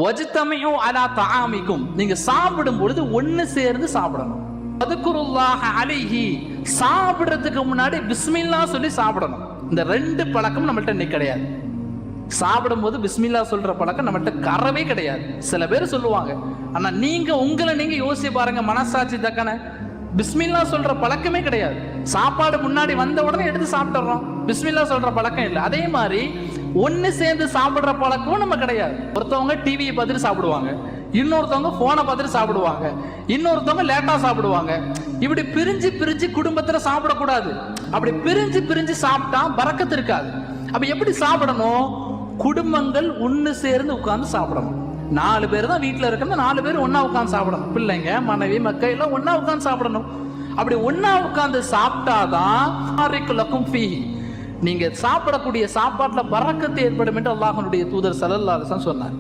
வஜ்தமிஉ அலா தஆமிக்கும், நீங்க சாப்பிடும் பொழுது ஒன்னு சேர்ந்து சாப்பிடணும். வதுகுருல்லாஹ அலைஹி, சாப்பிடுறதுக்கு முன்னாடி பிஸ்மில்லாஹ் சொல்லி சாப்பிடணும். இந்த ரெண்டு பழக்கம் நம்மள்ட்ட இன்னைக்கு கிடையாது. சாப்பிடும்போது பிஸ்மில்லாஹ் சொல்ற பழக்கம் நம்மள்ட்ட கறவே கிடையாது. சில பேர் சொல்லுவாங்க, ஆனா நீங்க உங்களை நீங்க யோசிச்சு பாருங்க, மனசாட்சி தக்கன பிஸ்மில்லாஹ் சொல்ற பழக்கமே கிடையாது. சாப்பாடு முன்னாடி வந்த உடனே எடுத்து சாப்பிட்டுறோம், பிஸ்மில்லாஹ் சொல்ற பழக்கம் இல்லை. அதே மாதிரி ஒன்னு சேர்ந்து சாப்பிடுற பழக்கம் நம்ம கிடையாது. ஒருத்தவங்க டிவியை பார்த்துட்டு சாப்பிடுவாங்க, இன்னொருத்தவங்க போனை பார்த்துட்டு சாப்பிடுவாங்க, இன்னொருத்தவங்க லேட்டா சாப்பிடுவாங்க. இப்படி பிரிஞ்சு பிரிஞ்சு குடும்பத்துல சாப்பிடக்கூடாது. அப்படி பிரிஞ்சு பிரிஞ்சு சாப்பிட்டா பரக்கத்து இருக்காது. அப்ப எப்படி சாப்பிடணும்? குடும்பங்கள் ஒன்னு சேர்ந்து உட்கார்ந்து சாப்பிடணும். 4 பேர் தான் வீட்டுல இருக்கணும், 4 பேர் ஒன்னா உட்கார்ந்து சாப்பிடணும். பிள்ளைங்க, மனைவி, மக்கள் எல்லாம் ஒன்னா உட்கார்ந்து சாப்பிடணும். அப்படி ஒன்னா உட்கார்ந்து சாப்பிட்டாதான் நீங்க சாப்பிடக்கூடிய சாப்பாட்டுல பரக்கத்து ஏற்படும் என்று அல்லாஹ்வுடைய தூதர் ஸல்லல்லாஹு அலைஹி வஸல்லம் சொன்னார்.